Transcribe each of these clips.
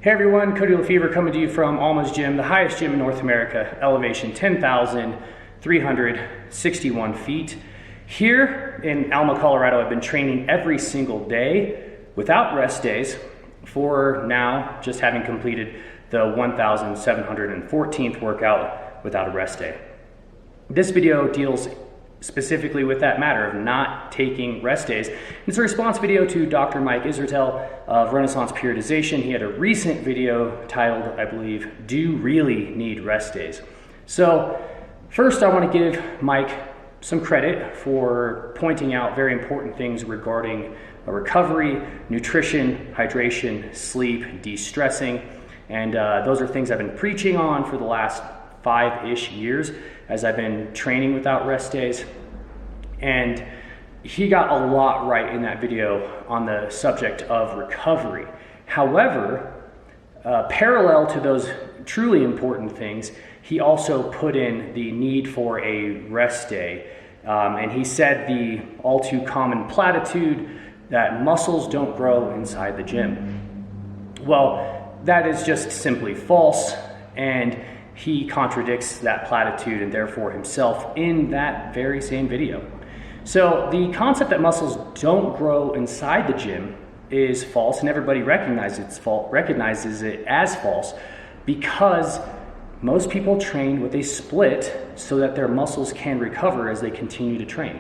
Hey everyone, Cody Lefevre coming to you from Alma's Gym, the highest gym in North America, elevation 10,361 feet. Here in Alma, Colorado, I've been training every single day without rest days for now just having completed the 1,714th workout without a rest day. This video deals specifically with that matter of not taking rest days. It's a response video to Dr. Mike Israetel of Renaissance Periodization. He had a recent video titled, I believe, Do You Really Need Rest Days? So first I want to give Mike some credit for pointing out very important things regarding recovery, nutrition, hydration, sleep, de-stressing, and those are things I've been preaching on for the last 5-ish years as I've been training without rest days. And he got a lot right in that video on the subject of recovery. However, parallel to those truly important things, he also put in the need for a rest day. And he said the all too common platitude that muscles don't grow inside the gym. Well, that is just simply false, and he contradicts that platitude and therefore himself in that very same video. So the concept that muscles don't grow inside the gym is false, and everybody recognizes it as false because most people train with a split so that their muscles can recover as they continue to train.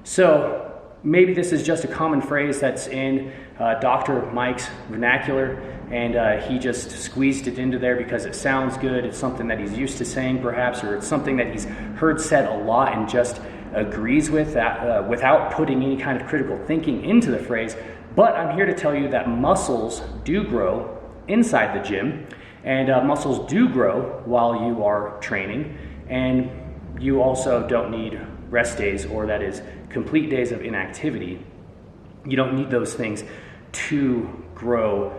So maybe this is just a common phrase that's in Dr. Mike's vernacular, and he just squeezed it into there because it sounds good. It's something that he's used to saying perhaps, or it's something that he's heard said a lot and just agrees with that without putting any kind of critical thinking into the phrase. But I'm here to tell you that muscles do grow inside the gym, and muscles do grow while you are training, and you also don't need rest days, or that is complete days of inactivity. You don't need those things to grow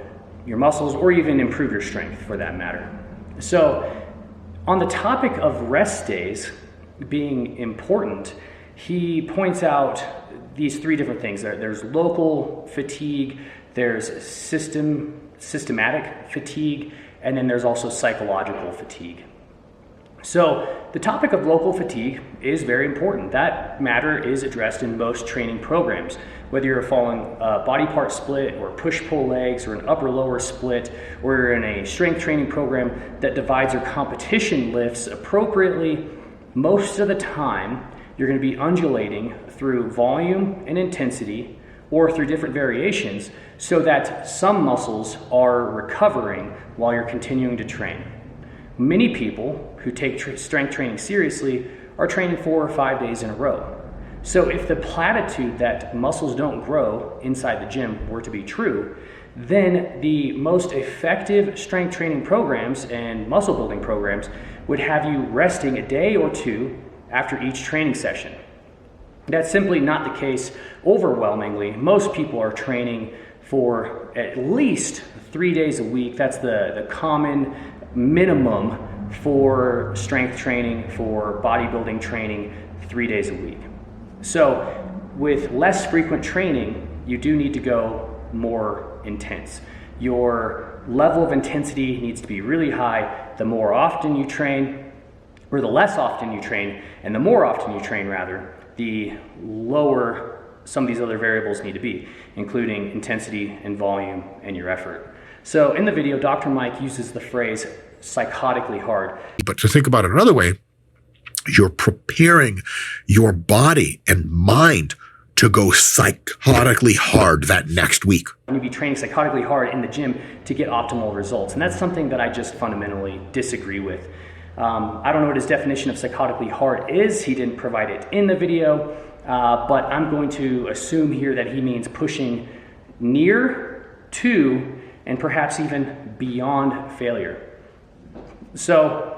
your muscles or even improve your strength for that matter. So on the topic of rest days being important, he points out these three different things. There's local fatigue, there's systematic fatigue, and then there's also psychological fatigue. So the topic of local fatigue is very important. That matter is addressed in most training programs. Whether you're following a body part split or push-pull legs or an upper-lower split, or you're in a strength training program that divides your competition lifts appropriately, most of the time you're going to be undulating through volume and intensity or through different variations so that some muscles are recovering while you're continuing to train. Many people who take strength training seriously are training 4 or 5 days in a row. So if the platitude that muscles don't grow inside the gym were to be true, then the most effective strength training programs and muscle building programs would have you resting a day or two after each training session. That's simply not the case overwhelmingly. Most people are training for at least 3 days a week. That's the common minimum for strength training, for bodybuilding training, 3 days a week. So with less frequent training, you do need to go more intense. Your level of intensity needs to be really high. The more often you train, or the less often you train, and the more often you train rather, the lower some of these other variables need to be, including intensity and volume and your effort. So in the video, Dr. Mike uses the phrase psychotically hard. But to think about it another way, you're preparing your body and mind to go psychotically hard that next week. You be training psychotically hard in the gym to get optimal results. And that's something that I just fundamentally disagree with. I don't know what his definition of psychotically hard is. He didn't provide it in the video, but I'm going to assume here that he means pushing near to and perhaps even beyond failure. So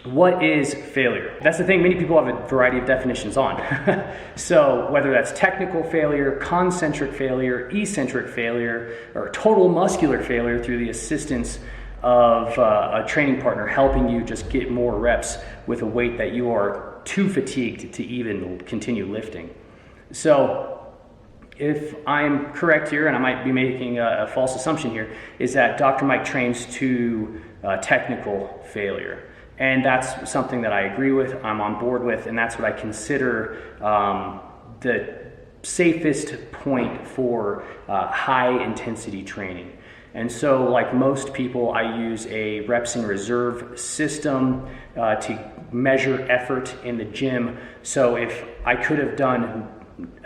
what is failure? That's the thing, many people have a variety of definitions on. So whether that's technical failure, concentric failure, eccentric failure, or total muscular failure through the assistance of a training partner helping you just get more reps with a weight that you are too fatigued to even continue lifting. So if I'm correct here, and I might be making a false assumption here, is that Dr. Mike trains to technical failure. And that's something that I agree with, I'm on board with, and that's what I consider the safest point for high intensity training. And so, like most people, I use a reps in reserve system to measure effort in the gym. So if I could have done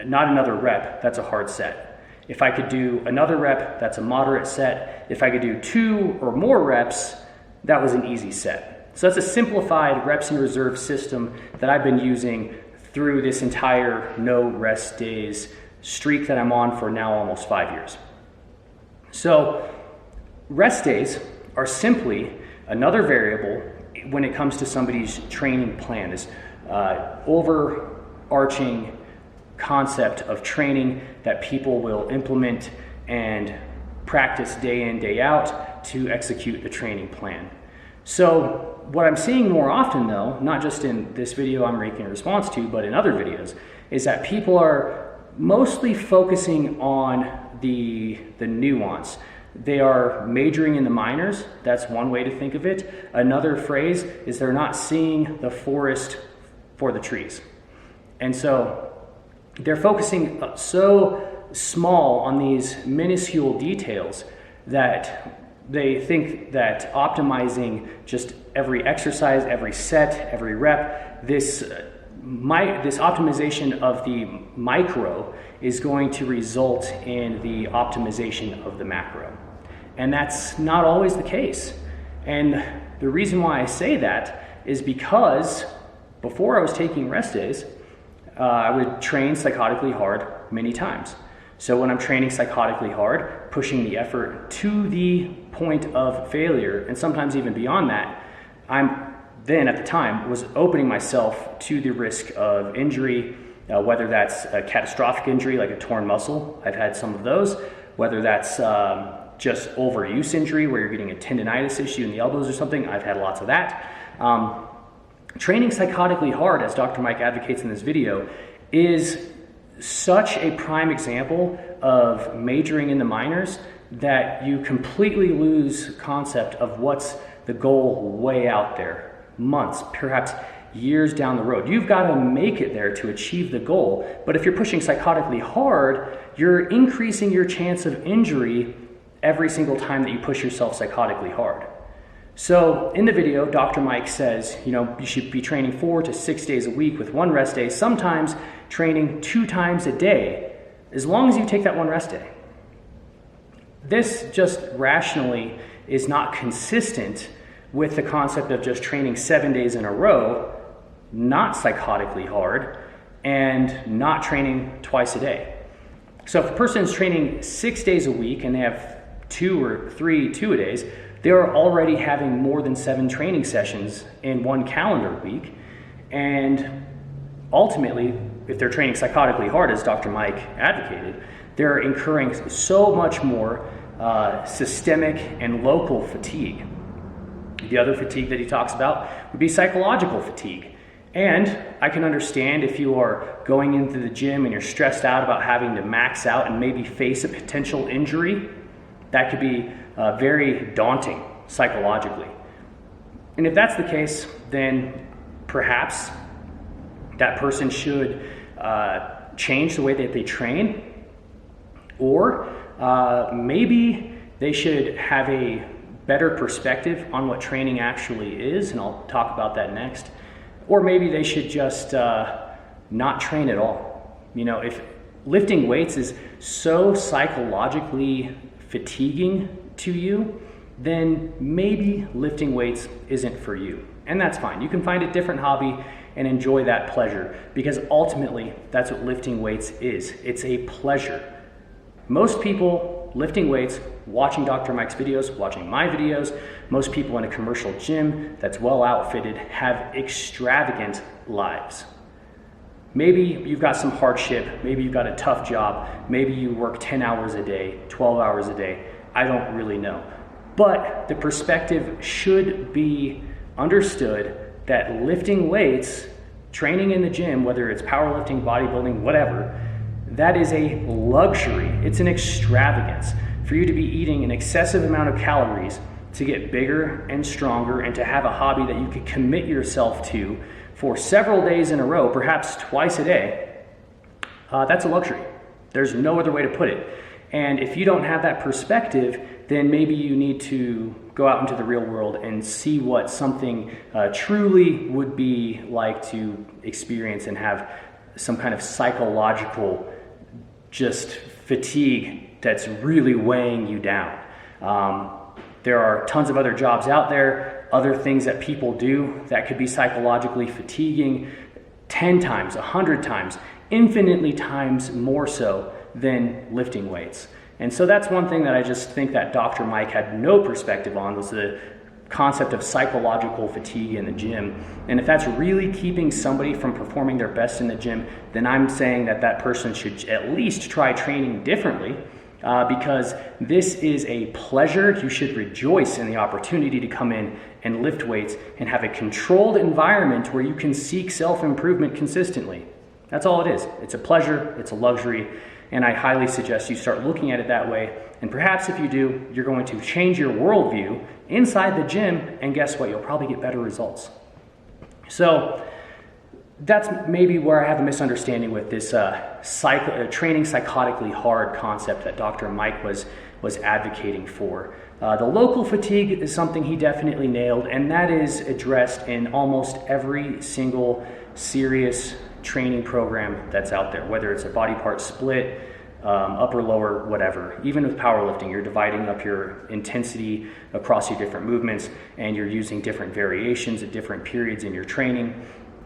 not another rep, that's a hard set. If I could do another rep, that's a moderate set. If I could do 2 or more reps, that was an easy set. So that's a simplified reps in reserve system that I've been using through this entire no rest days streak that I'm on for now almost 5 years. So rest days are simply another variable when it comes to somebody's training plan. This overarching concept of training that people will implement and practice day in, day out to execute the training plan. So what I'm seeing more often though, not just in this video I'm making a response to, but in other videos, is that people are mostly focusing on the nuance. They are majoring in the minors. That's one way to think of it. Another phrase is they're not seeing the forest for the trees. And so they're focusing so small on these minuscule details that they think that optimizing just every exercise, every set, every rep, this optimization of the micro is going to result in the optimization of the macro. And that's not always the case. And the reason why I say that is because before I was taking rest days, I would train psychotically hard many times. So when I'm training psychotically hard, pushing the effort to the point of failure, and sometimes even beyond that, I'm then at the time was opening myself to the risk of injury, whether that's a catastrophic injury like a torn muscle. I've had some of those. Whether that's just overuse injury where you're getting a tendonitis issue in the elbows or something. I've had lots of that. Training psychotically hard, as Dr. Mike advocates in this video, is such a prime example of majoring in the minors that you completely lose concept of what's the goal way out there, months, perhaps years down the road. You've got to make it there to achieve the goal. But if you're pushing psychotically hard, you're increasing your chance of injury every single time that you push yourself psychotically hard. So in the video, Dr. Mike says, you should be training 4 to 6 days a week with 1 rest day, sometimes training 2 times a day, as long as you take that 1 rest day. This just rationally is not consistent with the concept of just training 7 days in a row, not psychotically hard, and not training twice a day. So if a person is training 6 days a week and they have 2 or 3 two-a-days, they are already having more than 7 training sessions in 1 calendar week. And ultimately, if they're training psychotically hard, as Dr. Mike advocated, they're incurring so much more systemic and local fatigue. The other fatigue that he talks about would be psychological fatigue. And I can understand if you are going into the gym and you're stressed out about having to max out and maybe face a potential injury, that could be very daunting psychologically. And if that's the case, then perhaps that person should change the way that they train, or maybe they should have a better perspective on what training actually is, and I'll talk about that next. Or maybe they should just not train at all. If lifting weights is so psychologically fatiguing to you, then maybe lifting weights isn't for you. And that's fine. You can find a different hobby and enjoy that pleasure, because ultimately that's what lifting weights is. It's a pleasure. Most people lifting weights, watching Dr. Mike's videos, watching my videos, most people in a commercial gym that's well outfitted have extravagant lives. Maybe you've got some hardship, maybe you've got a tough job, maybe you work 10 hours a day, 12 hours a day, I don't really know. But the perspective should be understood that lifting weights, training in the gym, whether it's powerlifting, bodybuilding, whatever, that is a luxury. It's an extravagance for you to be eating an excessive amount of calories to get bigger and stronger and to have a hobby that you could commit yourself to for several days in a row, perhaps twice a day. That's a luxury. There's no other way to put it. And if you don't have that perspective, then maybe you need to go out into the real world and see what something truly would be like to experience and have some kind of psychological just fatigue that's really weighing you down. There are tons of other jobs out there, other things that people do that could be psychologically fatiguing 10 times, 100 times, infinitely times more so than lifting weights. And so that's one thing that I just think that Dr. Mike had no perspective on, was the concept of psychological fatigue in the gym. And if that's really keeping somebody from performing their best in the gym, then I'm saying that that person should at least try training differently, because this is a pleasure. You should rejoice in the opportunity to come in and lift weights and have a controlled environment where you can seek self-improvement consistently. That's all it is. It's a pleasure, it's a luxury, and I highly suggest you start looking at it that way. And perhaps if you do, you're going to change your worldview inside the gym, and guess what? You'll probably get better results. So that's maybe where I have a misunderstanding with this training psychotically hard concept that Dr. Mike was advocating for. The local fatigue is something he definitely nailed, and that is addressed in almost every single serious training program that's out there, whether it's a body part split, upper, lower, whatever. Even with powerlifting, you're dividing up your intensity across your different movements, and you're using different variations at different periods in your training.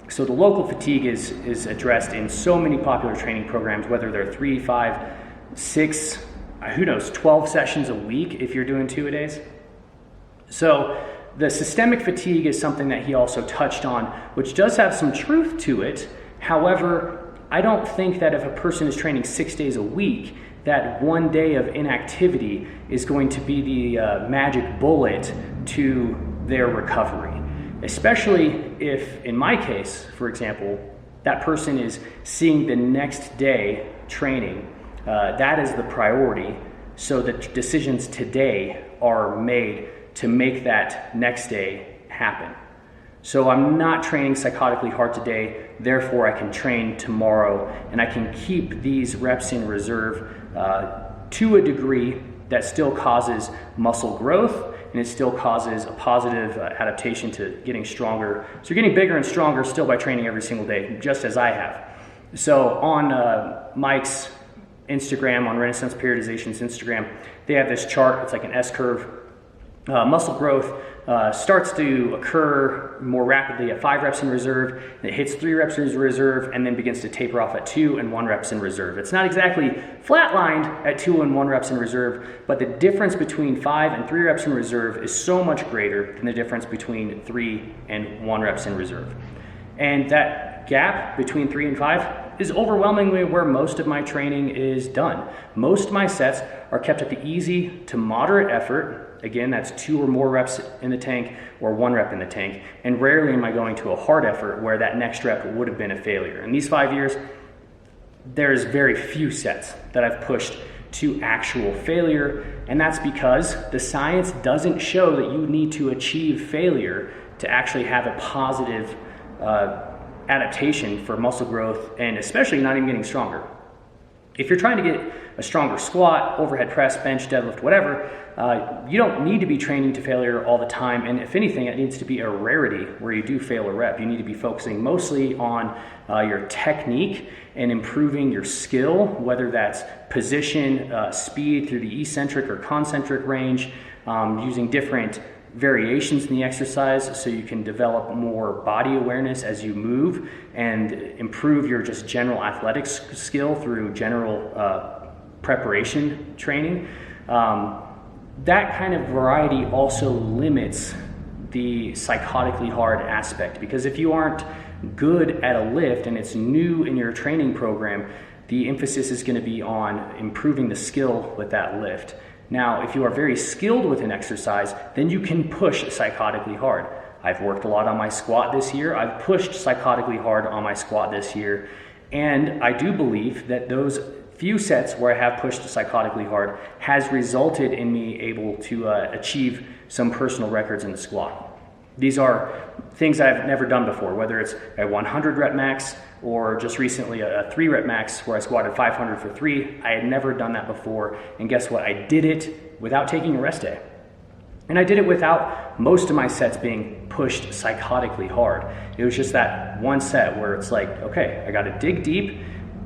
So the local fatigue is addressed in so many popular training programs, whether they're 3, 5, 6, 12 sessions a week if you're doing 2-a-days. So the systemic fatigue is something that he also touched on, which does have some truth to it. However, I don't think that if a person is training 6 days a week, that one day of inactivity is going to be the magic bullet to their recovery. Especially if, in my case, for example, that person is seeing the next day training. That is the priority. So the decisions today are made to make that next day happen. So I'm not training psychotically hard today, therefore I can train tomorrow, and I can keep these reps in reserve to a degree that still causes muscle growth, and it still causes a positive adaptation to getting stronger. So you're getting bigger and stronger still by training every single day, just as I have. So on Mike's Instagram, on Renaissance Periodization's Instagram, they have this chart. It's like an S-curve. Muscle growth starts to occur more rapidly at 5 reps in reserve, and it hits 3 reps in reserve, and then begins to taper off at 2 and 1 reps in reserve. It's not exactly flatlined at 2 and 1 reps in reserve, but the difference between 5 and 3 reps in reserve is so much greater than the difference between 3 and 1 reps in reserve. And that gap between 3 and 5 is overwhelmingly where most of my training is done. Most of my sets are kept at the easy to moderate effort. Again, that's 2 or more reps in the tank or 1 rep in the tank. And rarely am I going to a hard effort where that next rep would have been a failure. In these 5 years, there's very few sets that I've pushed to actual failure. And that's because the science doesn't show that you need to achieve failure to actually have a positive adaptation for muscle growth, and especially not even getting stronger. If you're trying to get a stronger squat, overhead press, bench, deadlift, whatever, you don't need to be training to failure all the time. And if anything, it needs to be a rarity where you do fail a rep. You need to be focusing mostly on your technique and improving your skill, whether that's position, speed through the eccentric or concentric range, using different variations in the exercise so you can develop more body awareness as you move and improve your just general athletics skill through general preparation training. That kind of variety also limits the psychotically hard aspect, because if you aren't good at a lift and it's new in your training program, the emphasis is going to be on improving the skill with that lift. Now, if you are very skilled with an exercise, then you can push psychotically hard. I've worked a lot on my squat this year. I've pushed psychotically hard on my squat this year. And I do believe that those few sets where I have pushed psychotically hard has resulted in me able to achieve some personal records in the squat. These are things I've never done before, whether it's a 100 rep max or just recently a 3 rep max where I squatted 500 for 3. I had never done that before, and guess what? I did it without taking a rest day. And I did it without most of my sets being pushed psychotically hard. It was just that one set where it's like, okay, I got to dig deep.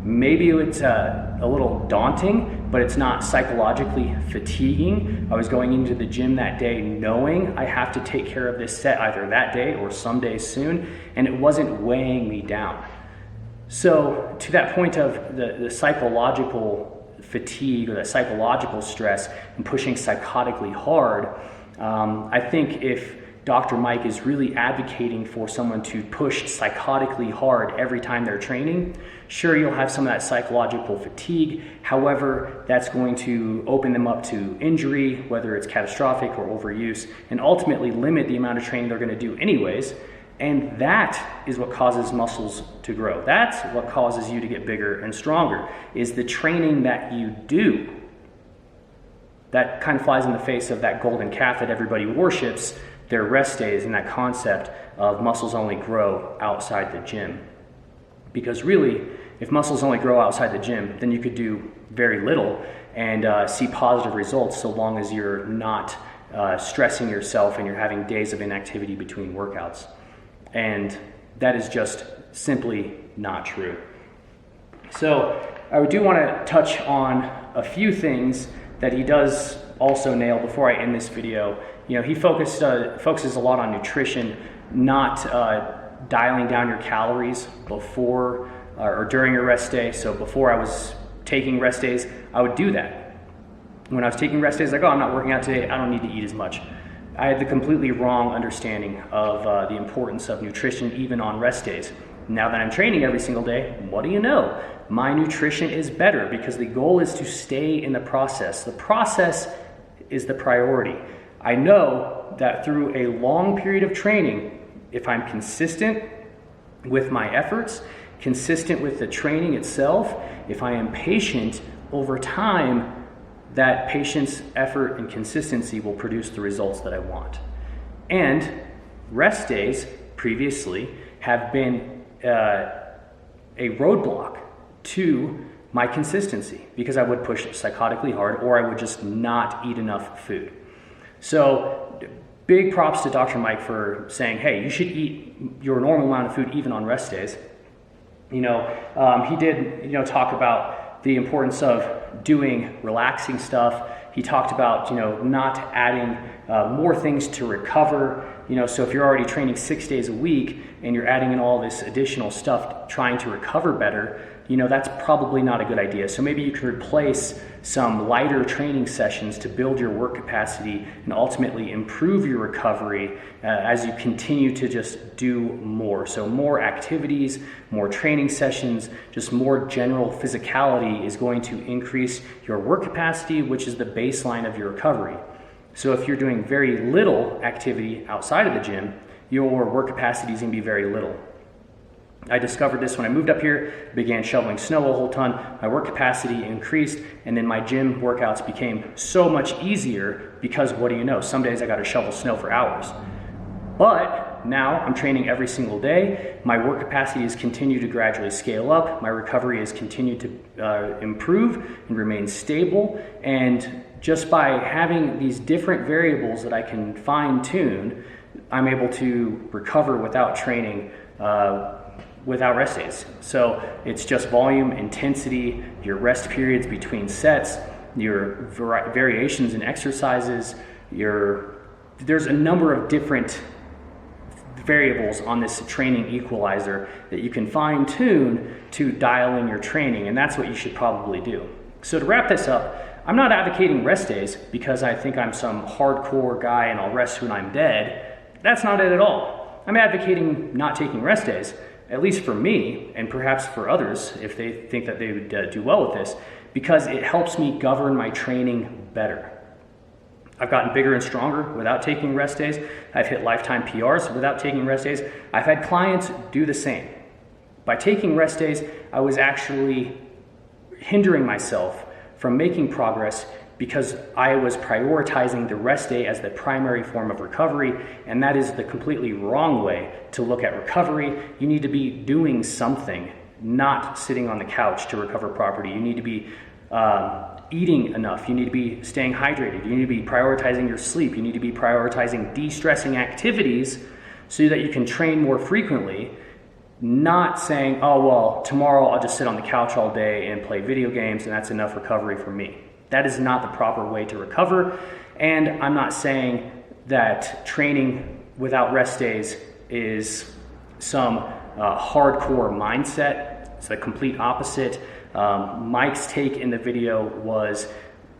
Maybe it's a little daunting, but it's not psychologically fatiguing. I was going into the gym that day knowing I have to take care of this set either that day or someday soon, and it wasn't weighing me down. So to that point of the psychological fatigue or the psychological stress and pushing psychotically hard, I think if Dr. Mike is really advocating for someone to push psychotically hard every time they're training, sure, you'll have some of that psychological fatigue. However, that's going to open them up to injury, whether it's catastrophic or overuse, and ultimately limit the amount of training they're going to do anyways. And that is what causes muscles to grow. That's what causes you to get bigger and stronger, is the training that you do. That kind of flies in the face of that golden calf that everybody worships, their rest days, and that concept of muscles only grow outside the gym. Because really, if muscles only grow outside the gym, then you could do very little and see positive results so long as you're not stressing yourself and you're having days of inactivity between workouts. And that is just simply not true. So I do want to touch on a few things that he does also nail before I end this video. You know, he focuses a lot on nutrition, not dialing down your calories before or during your rest day. So before I was taking rest days, I would do that. When I was taking rest days, like, oh, I'm not working out today, I don't need to eat as much. I had the completely wrong understanding of the importance of nutrition even on rest days. Now that I'm training every single day, what do you know? My nutrition is better because the goal is to stay in the process. The process is the priority. I know that through a long period of training, if I'm consistent with my efforts, consistent with the training itself, if I am patient over time, that patience, effort, and consistency will produce the results that I want. And rest days previously have been a roadblock to my consistency because I would push psychotically hard or I would just not eat enough food. So big props to Dr. Mike for saying, hey, you should eat your normal amount of food even on rest days. You know, he did, talk about the importance of doing relaxing stuff. He talked about, not adding more things to recover. So if you're already training 6 days a week and you're adding in all this additional stuff trying to recover better, that's probably not a good idea. So maybe you can replace some lighter training sessions to build your work capacity and ultimately improve your recovery as you continue to just do more. So more activities, more training sessions, just more general physicality is going to increase your work capacity, which is the baseline of your recovery. So if you're doing very little activity outside of the gym, your work capacity is going to be very little. I discovered this when I moved up here, began shoveling snow a whole ton, my work capacity increased, and then my gym workouts became so much easier because what do you know? Some days I got to shovel snow for hours. But now I'm training every single day. My work capacity has continued to gradually scale up. My recovery has continued to improve and remain stable. And just by having these different variables that I can fine tune, I'm able to recover without training without rest days. So it's just volume, intensity, your rest periods between sets, your variations in exercises, there's a number of different variables on this training equalizer that you can fine tune to dial in your training, and that's what you should probably do. So to wrap this up, I'm not advocating rest days because I think I'm some hardcore guy and I'll rest when I'm dead. That's not it at all. I'm advocating not taking rest days, at least for me, and perhaps for others if they think that they would do well with this, because it helps me govern my training better. I've gotten bigger and stronger without taking rest days. I've hit lifetime PRs without taking rest days. I've had clients do the same. By taking rest days, I was actually hindering myself from making progress because I was prioritizing the rest day as the primary form of recovery, and that is the completely wrong way to look at recovery. You need to be doing something, not sitting on the couch to recover properly. You need to be eating enough. You need to be staying hydrated. You need to be prioritizing your sleep. You need to be prioritizing de-stressing activities so that you can train more frequently, not saying, oh, well, tomorrow I'll just sit on the couch all day and play video games and that's enough recovery for me. That is not the proper way to recover. And I'm not saying that training without rest days is some hardcore mindset. It's the complete opposite. Mike's take in the video was,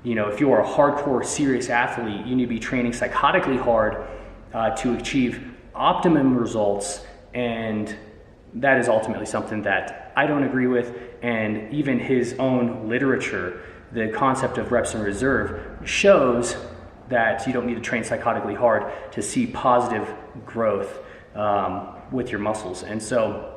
if you are a hardcore serious athlete, you need to be training psychotically hard to achieve optimum results, and that is ultimately something that I don't agree with. And even his own literature, the concept of reps in reserve, shows that you don't need to train psychotically hard to see positive growth with your muscles. And so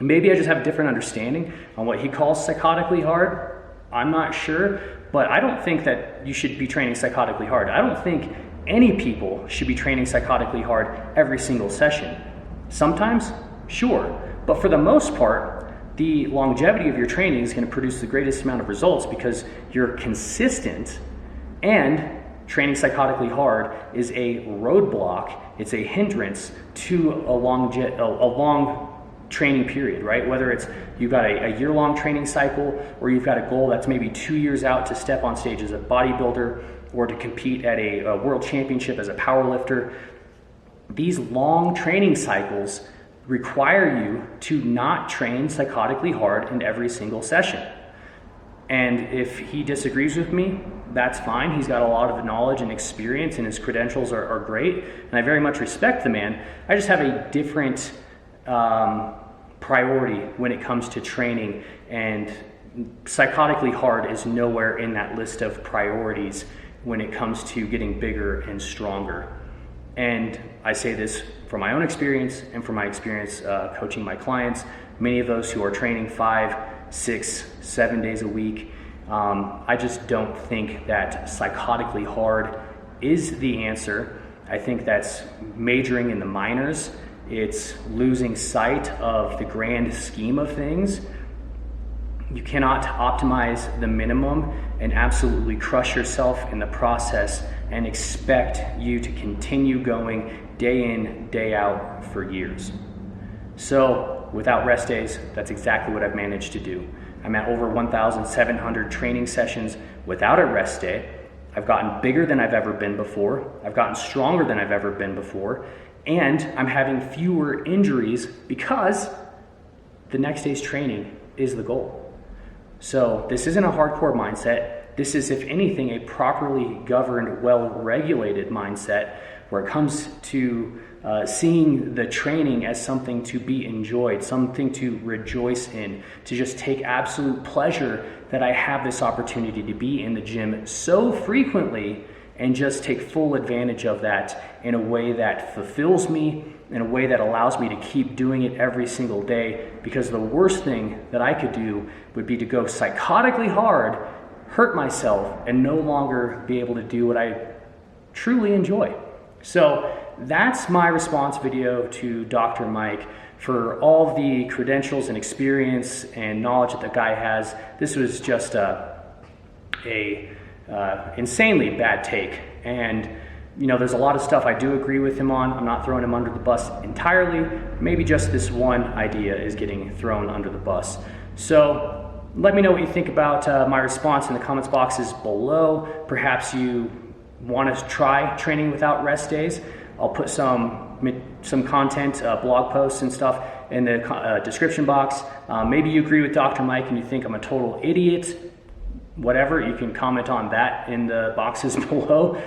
maybe I just have a different understanding on what he calls psychotically hard. I'm not sure, but I don't think that you should be training psychotically hard. I don't think any people should be training psychotically hard every single session. Sometimes, sure, but for the most part, the longevity of your training is going to produce the greatest amount of results because you're consistent, and training psychotically hard is a roadblock. It's a hindrance to a long training period, right? Whether it's you've got a year-long training cycle, or you've got a goal that's maybe 2 years out to step on stage as a bodybuilder or to compete at a world championship as a powerlifter. These long training cycles require you to not train psychotically hard in every single session. And if he disagrees with me, that's fine. He's got a lot of knowledge and experience, and his credentials are great, and I very much respect the man. I just have a different priority when it comes to training, and psychotically hard is nowhere in that list of priorities when it comes to getting bigger and stronger. And I say this from my own experience and from my experience coaching my clients, many of those who are training 5, 6, 7 days a week. I just don't think that psychotically hard is the answer. I think that's majoring in the minors. It's losing sight of the grand scheme of things. You cannot optimize the minimum and absolutely crush yourself in the process and expect you to continue going day in, day out for years. So without rest days, that's exactly what I've managed to do. I'm at over 1,700 training sessions without a rest day. I've gotten bigger than I've ever been before. I've gotten stronger than I've ever been before. And I'm having fewer injuries because the next day's training is the goal. So this isn't a hardcore mindset. This is, if anything, a properly governed, well-regulated mindset where it comes to seeing the training as something to be enjoyed, something to rejoice in, to just take absolute pleasure that I have this opportunity to be in the gym so frequently and just take full advantage of that in a way that fulfills me, in a way that allows me to keep doing it every single day. Because the worst thing that I could do would be to go psychotically hard, hurt myself, and no longer be able to do what I truly enjoy. So that's my response video to Dr. Mike. For all the credentials and experience and knowledge that the guy has, this was just a insanely bad take. And there's a lot of stuff I do agree with him on. I'm not throwing him under the bus entirely. Maybe just this one idea is getting thrown under the bus. So let me know what you think about my response in the comments boxes below. Perhaps you want to try training without rest days. I'll put some content, blog posts and stuff in the description box. Maybe you agree with Dr. Mike and you think I'm a total idiot. Whatever, you can comment on that in the boxes below.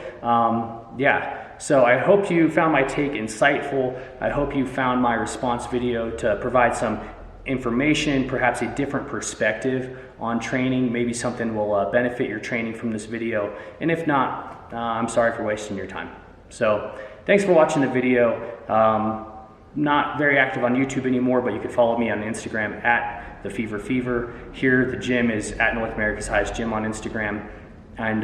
So I hope you found my take insightful. I hope you found my response video to provide some information, perhaps a different perspective on training. Maybe something will benefit your training from this video. And if not, I'm sorry for wasting your time. So thanks for watching the video. not very active on YouTube anymore, but you can follow me on Instagram at The Fever Fever. Here, the gym is at North America's Highest Gym on Instagram. And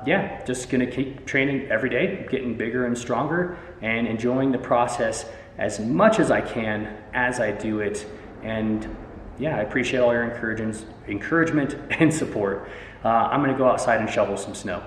yeah, just gonna keep training every day, getting bigger and stronger, and enjoying the process as much as I can as I do it. And yeah, I appreciate all your encouragement and support. I'm gonna go outside and shovel some snow.